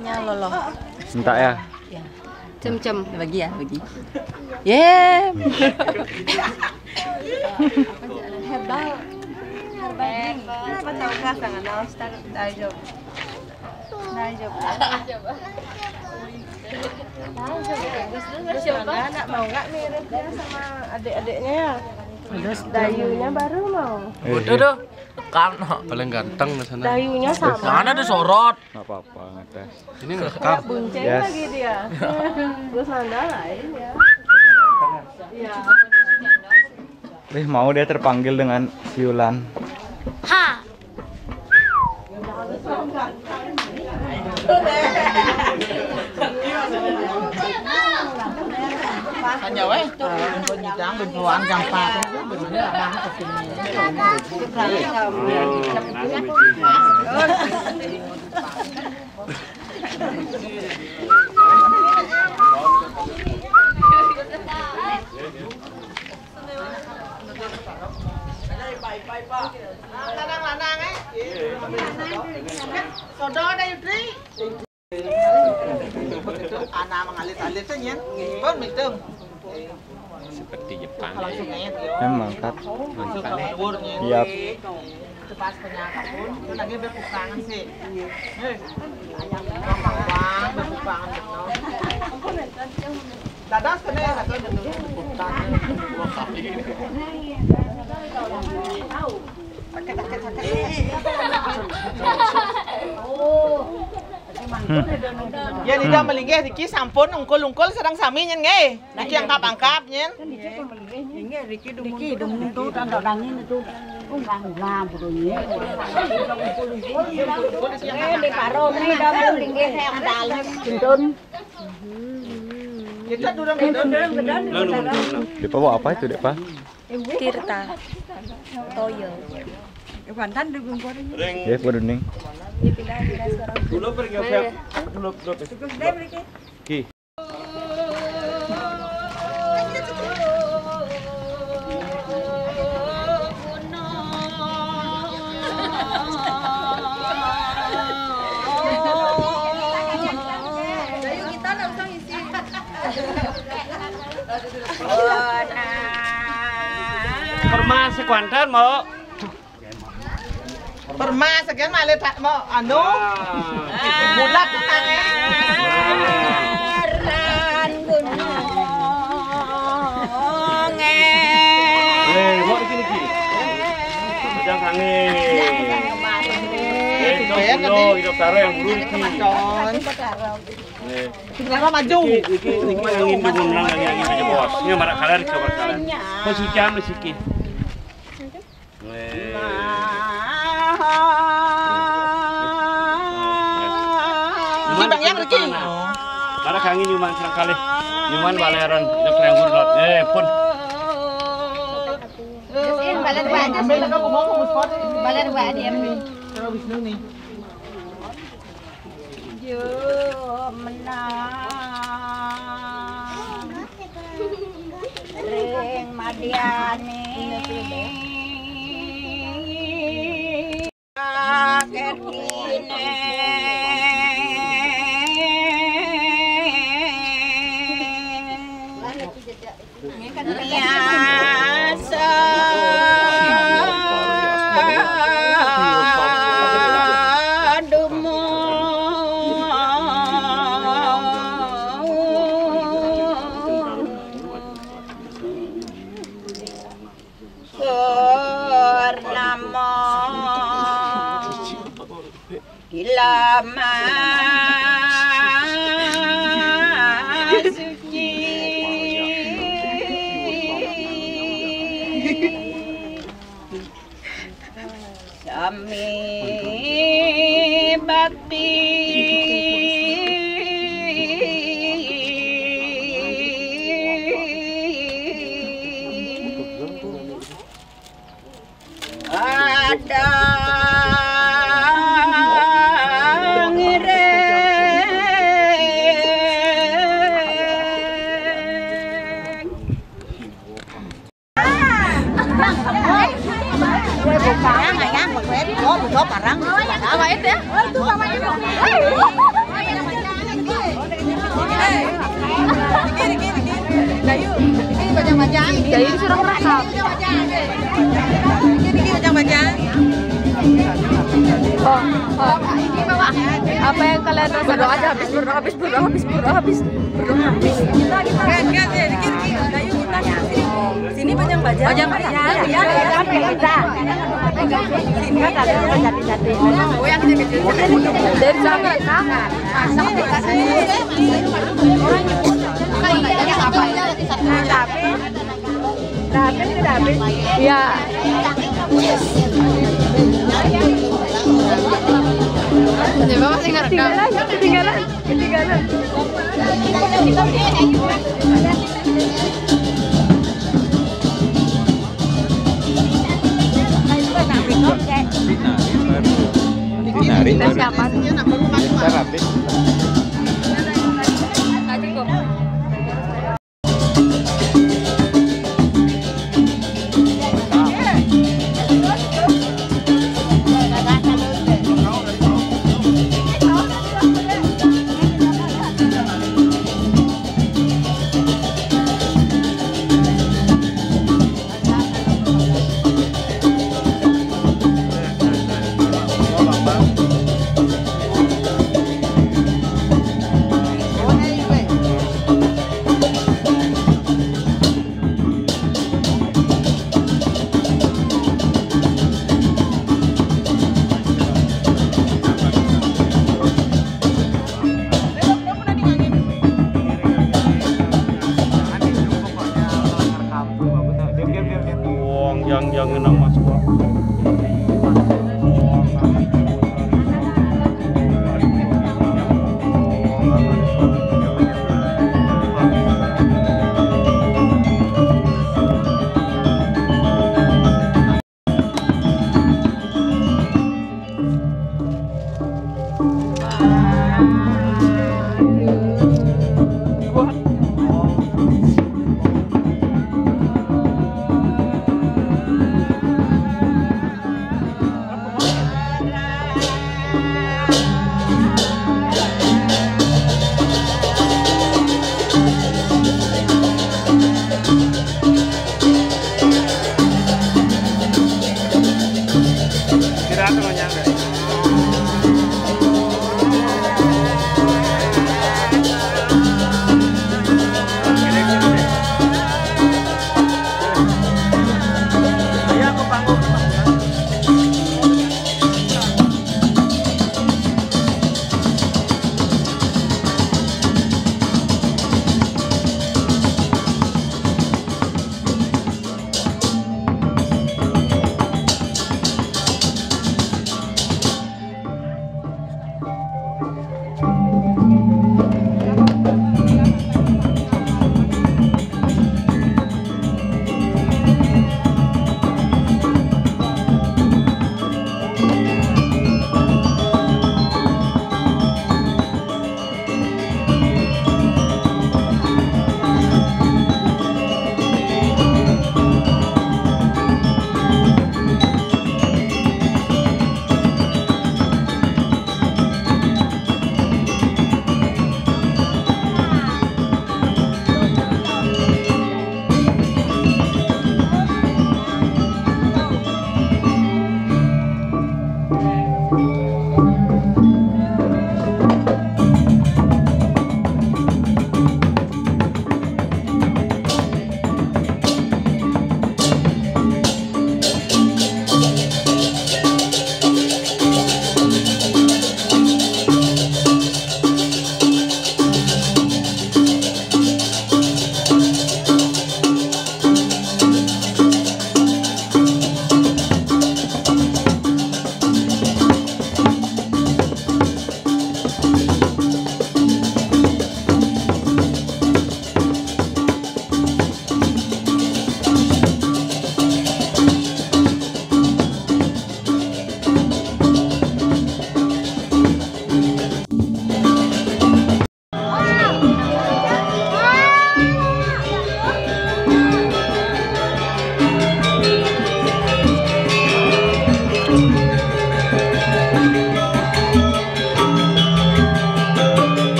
namanya loloh. Minta ya. Ya. Cem-cem bagi ya, bagi. Yeah. Herbal. Apa tahu kah sangat nostal daijoubu. Anak mau nggak mirip ya sama adik-adiknya ya? Dayunya baru mau. Udah, kan paling ganteng di sana. Dayunya sama. Sana ada sorot. Nggak apa-apa ngetes. Ini nggak Kayak rekam. bunceng Yes. lagi dia. Terus nanda lain ya. Iya. Wih, mau dia terpanggil dengan Violan. Ha. Hanya weh itu penyitaan berbuaan gampang benar abang kesini. Lanang-lanang Sodo đây Tri. Anak mengalir-alir tuh nyen. Pun mitung. Seperti Jepang. Kalau sungai dia. Emang kat. Masuk ke luarnya. Siap. Pas penyakit pun itu lagi berpukangan sih. Ayam gampang banget berpukangan betul. Dadas kena ya kata itu berpukangan. Ya lidah melinggih Riki sampun ungkul-ungkul sedang sami nyen nggih. Riki angkap-angkap nyen. Riki dum tu tan dok dangin itu ungkang ulam budonye. Di parom ni dah melinggih yang dalam gendon. Kita durung-durung. Depa bawa apa itu, Depa? Tirta. Toyo. Wantan di bungkor ini. Ya, kuduning. Dipindah sekarang. Dulu pergi siap. Dulu. Tugas deh Riki. Ki. Perma sekuantan mau. Perma sekian malah tak mau anu. Bulat tangan. Mau di sini Ki. Jangan angin. Itu dulu hidup taro yang dulu Ki. Sebenarnya maju. Iki angin dulu nang angin aja bos. Ini marak kalar kabar kalar. Posisi jam Ki. Bang yang Riki. Marak angin nyuman serang kali. Nyuman baleran hidup yang gurut. Pun. Balan dua aja. Ambil lagi aku mau muspot. Balan dua dia. Kalau Wisnu nih. Yo menang. Ring Madiani. Kaget kine. Biasa dumu purnama ilama suci Sami bakti ada Parang ayam, buat barang. Apa itu ya? Itu sama itu. Apa yang kalian rasa? Berdoa aja habis. Sini Bajang Baja. Sini jati-jati. Oh yang kecil-kecil. Dari sana Tapi sudah habis. Iya. Ketinggalan. Nari siapa? Rapid.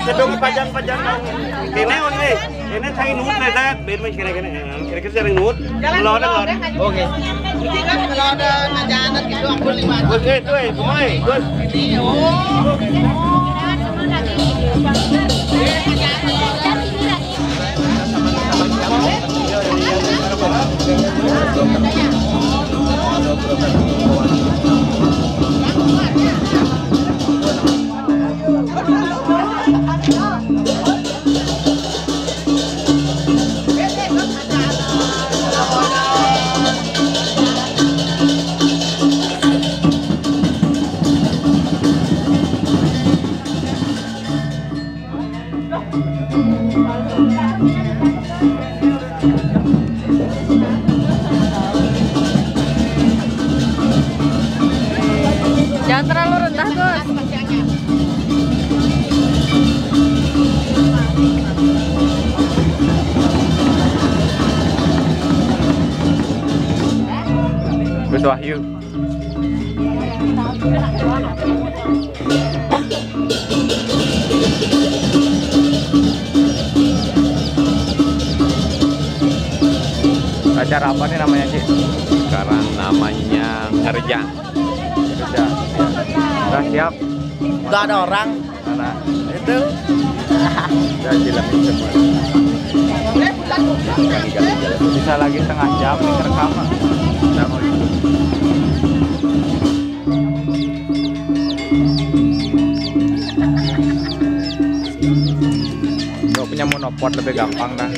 Sedung pajang-pajang kene on we. Kene thay nút này ra bên mình kene cái jaring nút. Lo đó. Oke. Ini kan kalau ada najangan gitu aku 5. Oke, tuh, kumai. Good. Ini Jangan terlalu rendah, Gus. Gus Wahyu. Acara apa nih namanya, Ci? Sekarang namanya kerja. Kerja. Udah siap? udah ada orang. Mana? Itu. Udah jelasin semua. Bisa lagi setengah jam nih rekaman. Kalau punya monopod lebih gampang dah.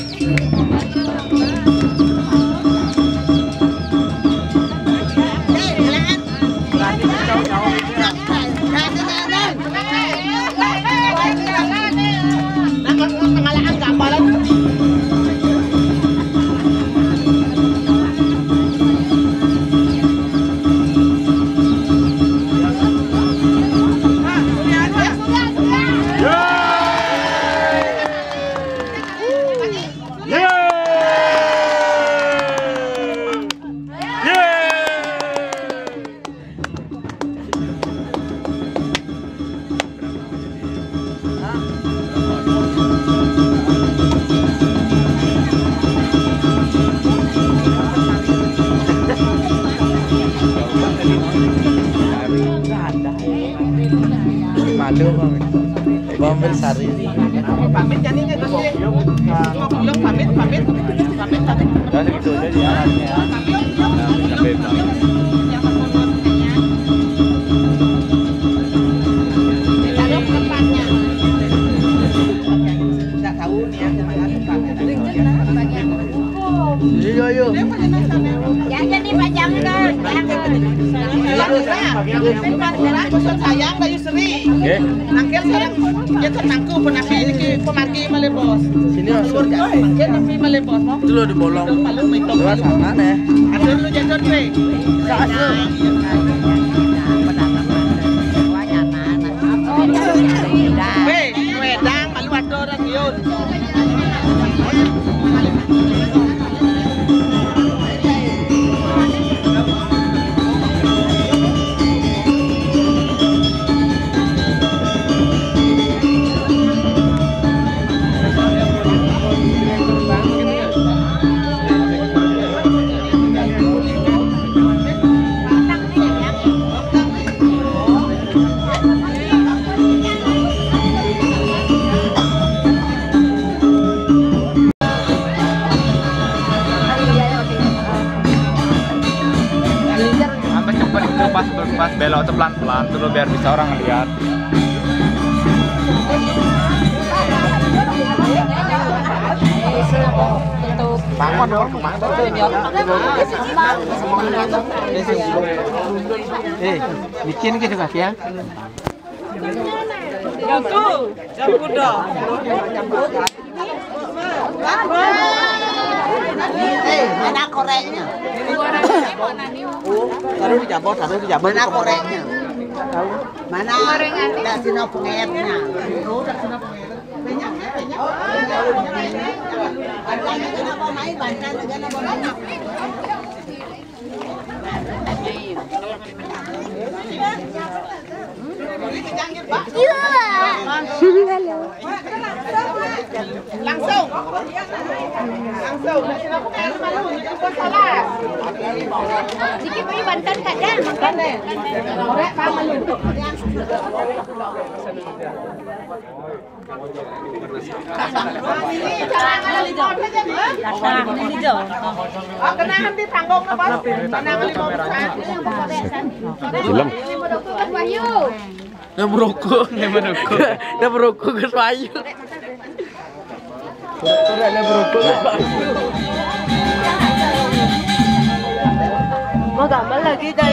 Malu banget. Ambil sari. Pamit jadinya terus sih. Belum pamit. Ya segitu aja di alatnya. Sampai Nggak tahu nih ya gimana tempatnya. Iya. Ya jadi pajangkan. Pesan sayang kayu seri. Oke. Nangkel sekarang dia tenangku penapi ini pemargi malebos. Sini masuk. Dia napi malebos mau. Itu lo di bolong. Malu itu. Lewat sana deh. Ada lu jadon we. Wedang malu ada orang yun. sampai cepet itu pas belok tuh pelan-pelan dulu biar bisa orang lihat. Bangun dong, bikin gitu Kak ya. Mana koreknya? Taruh di jabot. Mana koreknya? Mana ada sino pengepnya? Kenapa main bantal kenapa main? Langsung. Dikit punya bantal kadang makan deh. Korek sama lu. Kena nanti tanggung apa? Mana kali mau Film. Udah merokok. Udah merokok ke Bayu. Udah merokok. Mau gambar lagi dari